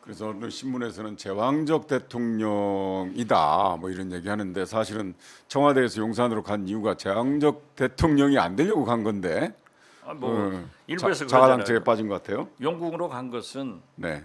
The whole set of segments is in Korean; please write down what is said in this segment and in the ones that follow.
그래서 어느 신문에서는 제왕적 대통령이다 뭐 이런 얘기하는데 사실은 청와대에서 용산으로 간 이유가 제왕적 대통령이 안 되려고 간 건데 일부에서 자가당착에 그러잖아요. 빠진 것 같아요. 영국으로 간 것은 네,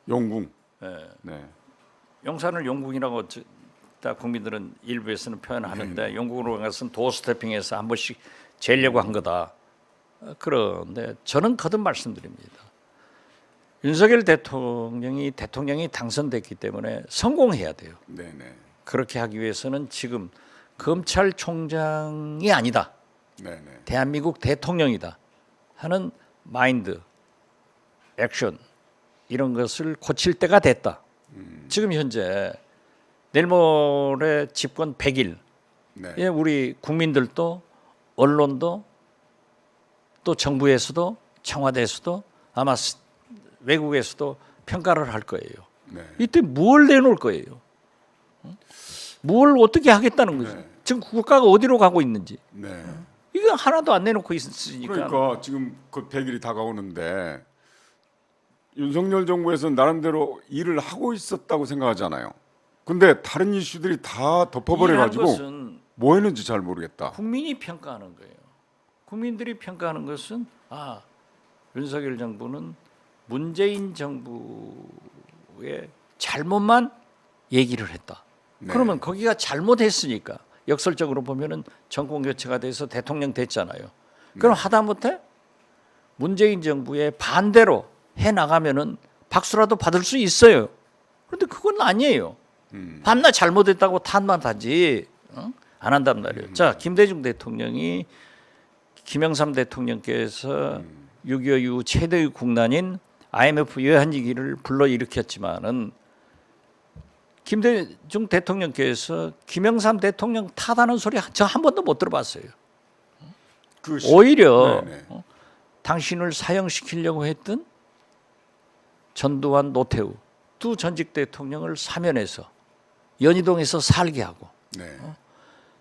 용궁. 예, 네, 용산을 영국이라고 다 국민들은 일부에서는 표현하는데 영국으로 간 것은 도스태핑해서 한 번씩 재려고 한 거다. 그런데 저는 거듭 말씀드립니다. 윤석열 대통령이 당선됐기 때문에 성공해야 돼요. 네, 네, 그렇게 하기 위해서는 지금 검찰총장이 아니다. 네, 네. 대한민국 대통령이다 하는 마인드, 액션 이런 것을 고칠 때가 됐다. 지금 현재 내일 모레 집권 100일 네. 예, 우리 국민들도 언론도 또 정부에서도 청와대에서도 아마 외국에서도 평가를 할 거예요. 네. 이때 뭘 내놓을 거예요? 뭘 어떻게 하겠다는 거죠? 네. 지금 국가가 어디로 가고 있는지 네. 이거 하나도 안 내놓고 있으니까 그러니까 지금 그 100일이 다가오는데 윤석열 정부에서는 나름대로 일을 하고 있었다고 생각하잖아요. 근데 다른 이슈들이 다 덮어버려 일한 가지고 것은 뭐 했는지 잘 모르겠다. 국민이 평가하는 거예요. 국민들이 평가하는 것은 윤석열 정부는 문재인 정부의 잘못만 얘기를 했다. 네. 그러면 거기가 잘못했으니까 역설적으로 보면은 정권 교체가 돼서 대통령 됐잖아요. 그럼 하다못해 문재인 정부의 반대로 해 나가면은 박수라도 받을 수 있어요. 그런데 그건 아니에요. 밤낮 잘못했다고 탓만 하지 안 한단 말이에요. 자, 김대중 대통령이 김영삼 대통령께서 6.25 이후 최대의 국난인 IMF 외환위기를 불러일으켰지만은 김대중 대통령께서 김영삼 대통령 탓하는 소리 저 한 번도 못 들어봤어요. 오히려 네네. 당신을 사형시키려고 했던 전두환, 노태우 두 전직 대통령을 사면해서 연희동에서 살게 하고 네.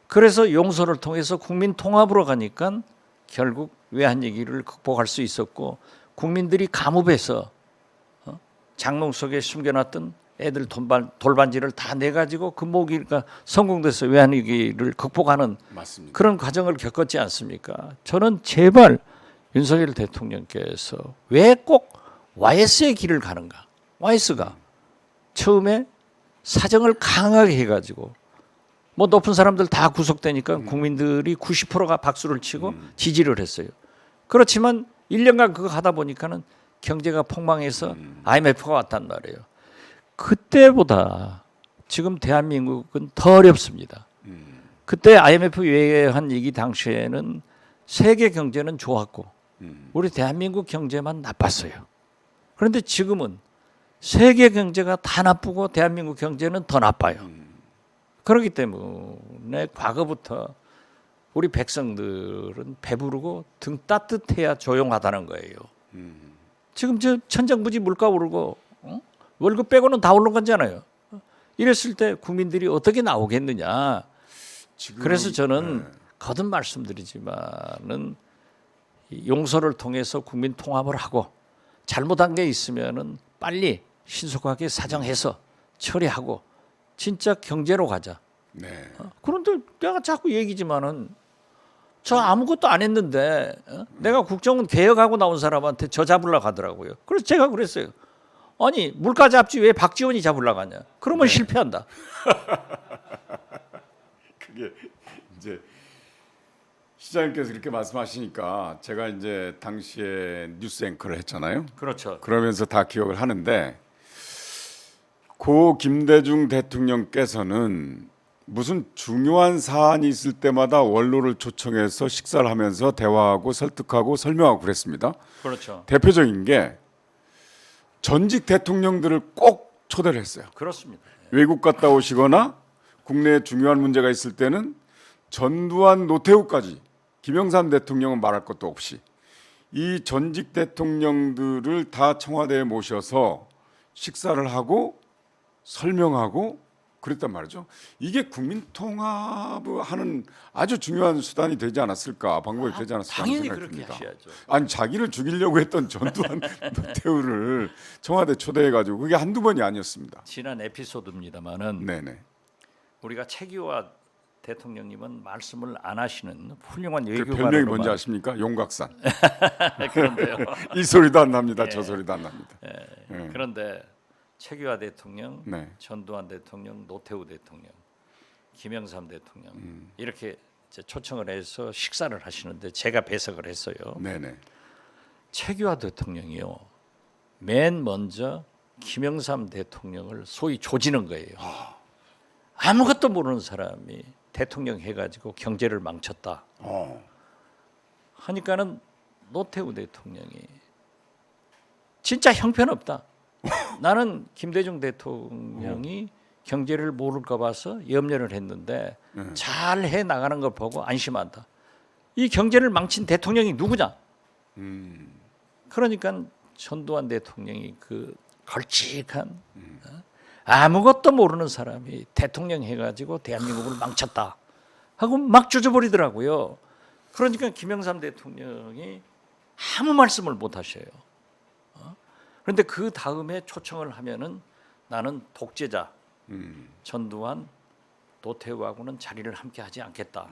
그래서 용서를 통해서 국민 통합으로 가니까 결국 외환위기를 극복할 수 있었고 국민들이 감옥에서 장롱 속에 숨겨놨던 애들 돌반지를 다 내가지고 금모기가 성공돼서 외환위기를 극복하는 맞습니다. 그런 과정을 겪었지 않습니까? 저는 제발 윤석열 대통령께서 왜 꼭 YS의 길을 가는가? YS가 처음에 사정을 강하게 해가지고 뭐 높은 사람들 다 구속되니까 국민들이 90%가 박수를 치고 지지를 했어요. 그렇지만 1년간 그거 하다 보니까는 경제가 폭망해서 IMF가 왔단 말이에요. 그때보다 지금 대한민국은 더 어렵습니다. 그때 IMF 외환 위기 당시에는 세계 경제는 좋았고 우리 대한민국 경제만 나빴어요. 그런데 지금은 세계 경제가 다 나쁘고 대한민국 경제는 더 나빠요. 그렇기 때문에 과거부터 우리 백성들은 배부르고 등 따뜻해야 조용하다는 거예요. 지금 저 천정부지 물가 오르고 월급 빼고는 다 오른 거잖아요. 이랬을 때 국민들이 어떻게 나오겠느냐. 지금, 그래서 저는 거듭 말씀드리지만은 용서를 통해서 국민 통합을 하고 잘못한 게 있으면은 빨리 신속하게 사정해서 처리하고 진짜 경제로 가자. 네. 그런데 내가 자꾸 얘기지만은 저 아무것도 안 했는데 내가 국정원 개혁하고 나온 사람한테 저 잡으려고 하더라고요. 그래서 제가 그랬어요. 아니 물가 잡지 왜 박지원이 잡으려고 하냐. 그러면 실패한다. 그게 이제 시장님께서 그렇게 말씀하시니까 제가 이제 당시에 뉴스 앵커를 했잖아요. 그렇죠. 그러면서 다 기억을 하는데 고 김대중 대통령께서는 무슨 중요한 사안이 있을 때마다 원로를 초청해서 식사를 하면서 대화하고 설득하고 설명하고 그랬습니다. 그렇죠. 대표적인 게 전직 대통령들을 꼭 초대를 했어요. 그렇습니다. 외국 갔다 오시거나 국내에 중요한 문제가 있을 때는 전두환, 노태우까지 김영삼 대통령은 말할 것도 없이 이 전직 대통령들을 다 청와대에 모셔서 식사를 하고 설명하고 그랬단 말이죠. 이게 국민 통합하는 아주 중요한 수단이 되지 않았을까, 방법이 되지 않았을까 하는 당연히 생각이 그렇게 듭니다. 하셔야죠. 아니 자기를 죽이려고 했던 전두환 노태우를 청와대 초대해가지고 그게 한두 번이 아니었습니다. 지난 에피소드입니다만은 네네. 우리가 최규화 대통령님은 말씀을 안 하시는 훌륭한 그 외교관으로 별명이 뭔지 아십니까? 용각산. 그런데요. 이 소리도 안 납니다. 저 소리도 안 납니다. 예. 그런데 최규화 대통령, 네. 전두환 대통령, 노태우 대통령, 김영삼 대통령 이렇게 이제 초청을 해서 식사를 하시는데 제가 배석을 했어요. 네네. 최규화 대통령이요. 맨 먼저 김영삼 대통령을 소위 조지는 거예요. 아무것도 모르는 사람이 대통령 해가지고 경제를 망쳤다. 하니까는 노태우 대통령이 진짜 형편없다. 나는 김대중 대통령이 경제를 모를까 봐서 염려를 했는데 잘 해 나가는 걸 보고 안심한다. 이 경제를 망친 대통령이 누구냐? 그러니까 전두환 대통령이 그 걸찍한 아무것도 모르는 사람이 대통령 해가지고 대한민국을 망쳤다 하고 막 조져버리더라고요. 그러니까 김영삼 대통령이 아무 말씀을 못 하셔요. 그런데 그 다음에 초청을 하면은 나는 독재자 전두환 노태우하고는 자리를 함께 하지 않겠다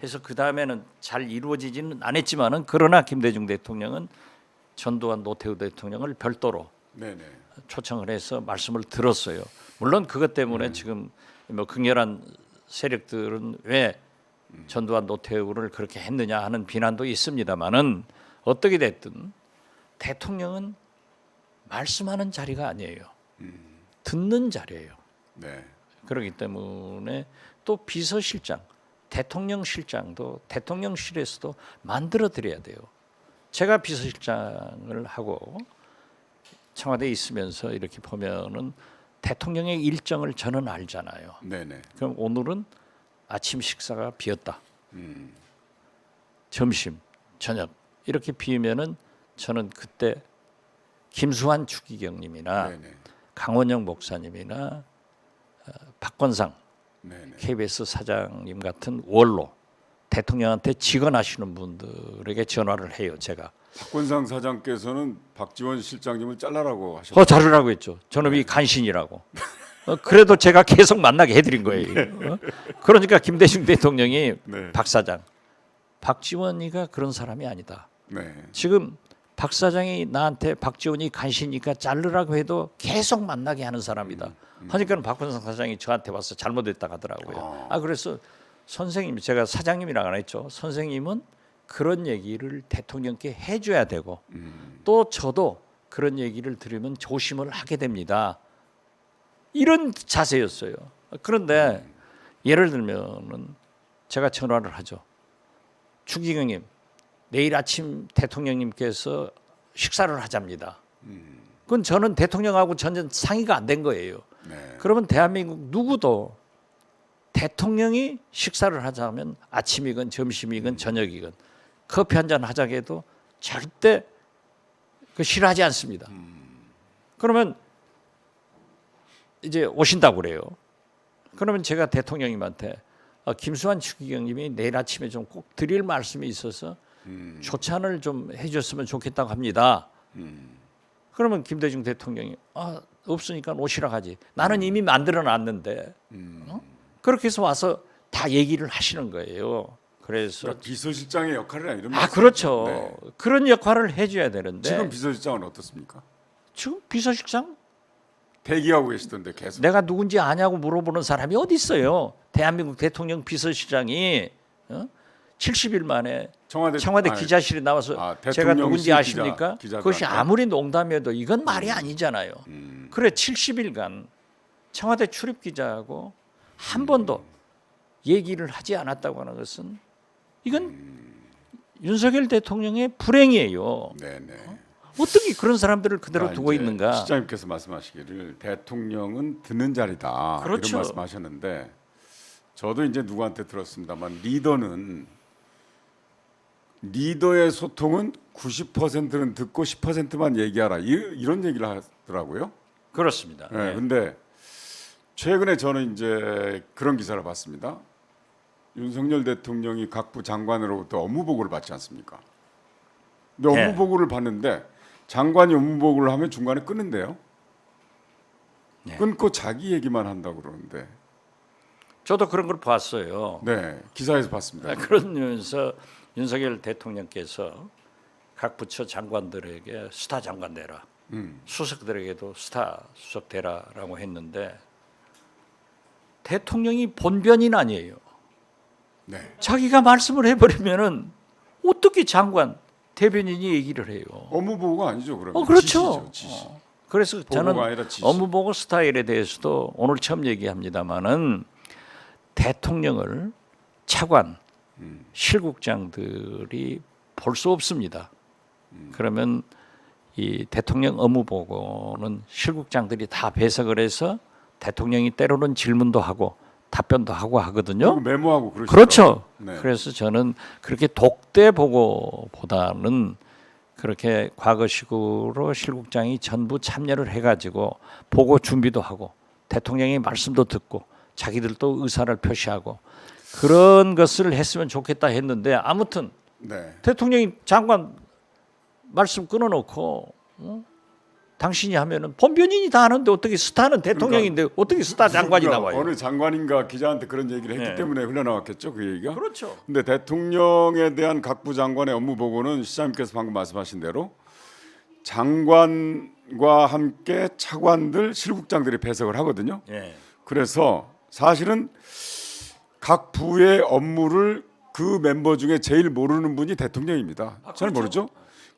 해서 그 다음에는 잘 이루어지지는 않았지만은 그러나 김대중 대통령은 전두환 노태우 대통령을 별도로 네네. 초청을 해서 말씀을 들었어요. 물론 그것 때문에 지금 뭐 극렬한 세력들은 왜 전두환 노태우를 그렇게 했느냐 하는 비난도 있습니다만은 어떻게 됐든 대통령은 말씀하는 자리가 아니에요. 듣는 자리예요. 네. 그렇기 때문에 또 비서실장, 대통령실장도 대통령실에서도 만들어 드려야 돼요. 제가 비서실장을 하고 청와대에 있으면서 이렇게 보면은 대통령의 일정을 저는 알잖아요. 네네. 그럼 오늘은 아침 식사가 비었다. 점심, 저녁 이렇게 비면은 저는 그때 김수환 추기경님이나 네네. 강원영 목사님이나 박건상 네네. KBS 사장님 같은 원로 대통령한테 직언하시는 분들에게 전화를 해요. 제가 박건상 사장께서는 박지원 실장님을 잘라라고 하셨어요. 자르라고 했죠. 저놈이 간신이라고. 그래도 제가 계속 만나게 해드린 거예요. 그러니까 김대중 대통령이 네. 박 사장, 박지원이가 그런 사람이 아니다. 네. 지금 박 사장이 나한테 박지원이 간신이니까 자르라고 해도 계속 만나게 하는 사람이다. 하니까 박건상 사장이 저한테 와서 잘못했다 하더라고요. 그래서 선생님, 제가 사장님이라고 안 했죠. 선생님은 그런 얘기를 대통령께 해줘야 되고 또 저도 그런 얘기를 들으면 조심을 하게 됩니다. 이런 자세였어요. 그런데 예를 들면은 제가 전화를 하죠. 추기경님, 내일 아침 대통령님께서 식사를 하자입니다. 그건 저는 대통령하고 전혀 상의가 안 된 거예요. 네. 그러면 대한민국 누구도 대통령이 식사를 하자면 아침이건 점심이건 저녁이건 커피 한잔 하자고 해도 절대 그 싫어하지 않습니다. 그러면 이제 오신다고 그래요. 그러면 제가 대통령님한테 김수환 추기경님이 내일 아침에 좀 꼭 드릴 말씀이 있어서 조찬을 좀 해줬으면 좋겠다고 합니다. 그러면 김대중 대통령이 없으니까 오시라 하지. 나는 이미 만들어놨는데 그렇게 해서 와서 다 얘기를 하시는 거예요. 그래서 그러니까 비서실장의 역할이라 이런 그렇죠. 네. 그런 역할을 해줘야 되는데 지금 비서실장은 어떻습니까? 지금 비서실장 대기하고 계시던데 계속. 내가 누군지 아냐고 물어보는 사람이 어디 있어요? 대한민국 대통령 비서실장이 70일 만에 청와대 기자실에 나와서 제가 누군지 아십니까? 그것이 아무리 농담해도 이건 말이 아니잖아요. 그래 70일간 청와대 출입 기자하고 한 번도 얘기를 하지 않았다고 하는 것은 이건 윤석열 대통령의 불행이에요. 네네. 어떻게 그런 사람들을 그대로 그러니까 두고 이제 있는가? 시장님께서 말씀하시기를 대통령은 듣는 자리다 그렇죠. 이런 말씀하셨는데 저도 이제 누구한테 들었습니다만 리더의 소통은 90%는 듣고 10%만 얘기하라 이런 얘기를 하더라고요. 그렇습니다. 네, 근데 최근에 저는 이제 그런 기사를 봤습니다. 윤석열 대통령이 각부 장관으로부터 업무 보고를 받지 않습니까? 근데 업무 네. 보고를 받는데 장관이 업무 보고를 하면 중간에 끊는데요. 네. 끊고 자기 얘기만 한다고 그러는데, 저도 그런 걸 봤어요. 네, 기사에서 봤습니다. 그러면서 윤석열 대통령께서 각 부처 장관들에게 스타 장관 되라, 수석들에게도 스타 수석 되라라고 했는데 대통령이 본변인 아니에요. 네, 자기가 말씀을 해버리면은 어떻게 장관 대변인이 얘기를 해요? 업무 보고가 아니죠, 그러면. 그렇죠. 지시죠, 지시. 그래서 저는 보고가 아니라 지시. 업무 보고 스타일에 대해서도 오늘 처음 얘기합니다만은 대통령을 차관, 실국장들이 볼 수 없습니다. 그러면 이 대통령 업무 보고는 실국장들이 다 배석을 해서 대통령이 때로는 질문도 하고 답변도 하고 하거든요. 그리고 메모하고 그러시죠. 그렇죠. 네. 그래서 저는 그렇게 독대 보고보다는 그렇게 과거식으로 실국장이 전부 참여를 해가지고 보고 준비도 하고 대통령의 말씀도 듣고 자기들도 의사를 표시하고 그런 것을 했으면 좋겠다 했는데 아무튼 네. 대통령이 장관 말씀 끊어놓고 당신이 하면은 본변인이 다 하는데 어떻게 스타는 대통령인데 어떻게 스타 장관이 누가 나와요? 어느 장관인가 기자한테 그런 얘기를 했기 네. 때문에 흘러나왔겠죠, 그 얘기가. 그렇죠. 근데 대통령에 대한 각부 장관의 업무 보고는 시장님께서 방금 말씀하신 대로 장관과 함께 차관들, 실국장들이 배석을 하거든요. 예. 그래서 사실은 각 부의 업무를 그 멤버 중에 제일 모르는 분이 대통령입니다. 잘 그렇죠. 모르죠?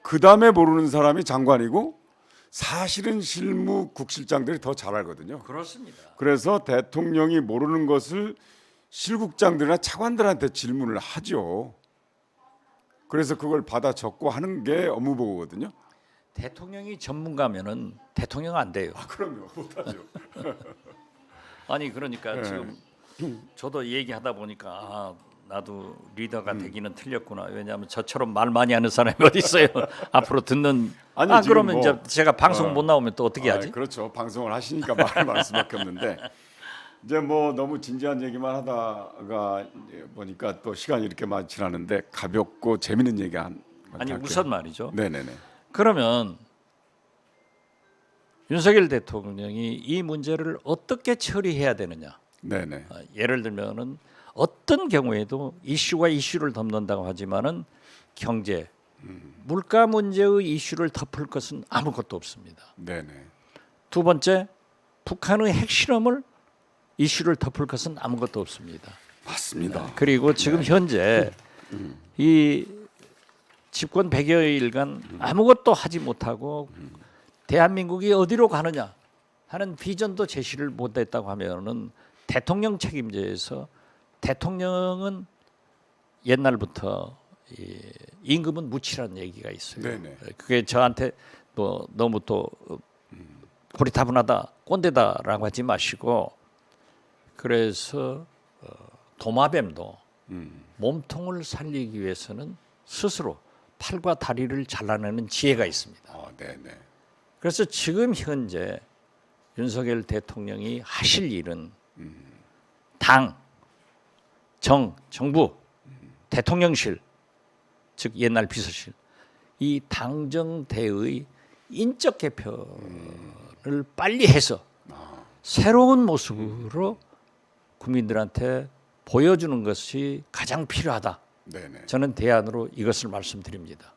그 다음에 모르는 사람이 장관이고 사실은 실무국실장들이 더 잘 알거든요. 그렇습니다. 그래서 대통령이 모르는 것을 실국장들이나 차관들한테 질문을 하죠. 그래서 그걸 받아 적고 하는 게 업무 보고거든요. 대통령이 전문가면은 대통령 안 돼요. 그럼요, 못하죠. 아니 그러니까 네. 지금 저도 얘기하다 보니까 아, 나도 리더가 되기는 틀렸구나. 왜냐하면 저처럼 말 많이 하는 사람이 어디 있어요? 앞으로 듣는 아니, 아 지금 그러면 뭐, 이제 제가 방송 못 나오면 또 어떻게 하지? 그렇죠. 방송을 하시니까 말을 많을 수밖에 없는데 이제 뭐 너무 진지한 얘기만 하다가 이제 보니까 또 시간이 이렇게 많이 지나는데 가볍고 재밌는 얘기 한 아니 할게요. 우선 말이죠. 네네네. 그러면 윤석열 대통령이 이 문제를 어떻게 처리해야 되느냐? 네네. 예를 들면은 어떤 경우에도 이슈가 이슈를 덮는다고 하지만은 경제, 물가 문제의 이슈를 덮을 것은 아무것도 없습니다. 네네. 두 번째, 북한의 핵실험을 이슈를 덮을 것은 아무것도 없습니다. 맞습니다. 그리고 지금 현재 이 집권 100여일간 아무것도 하지 못하고 대한민국이 어디로 가느냐 하는 비전도 제시를 못했다고 하면은 대통령 책임제에서 대통령은 옛날부터 이 임금은 무치라는 얘기가 있어요. 네네. 그게 저한테 뭐 너무 또 고리타분하다, 꼰대다라고 하지 마시고 그래서 도마뱀도 몸통을 살리기 위해서는 스스로 팔과 다리를 잘라내는 지혜가 있습니다. 네네. 그래서 지금 현재 윤석열 대통령이 하실 일은 당, 정부, 대통령실, 즉 옛날 비서실 이 당정대의 인적 개편을 빨리 해서 새로운 모습으로 국민들한테 보여주는 것이 가장 필요하다. 네네. 저는 대안으로 이것을 말씀드립니다.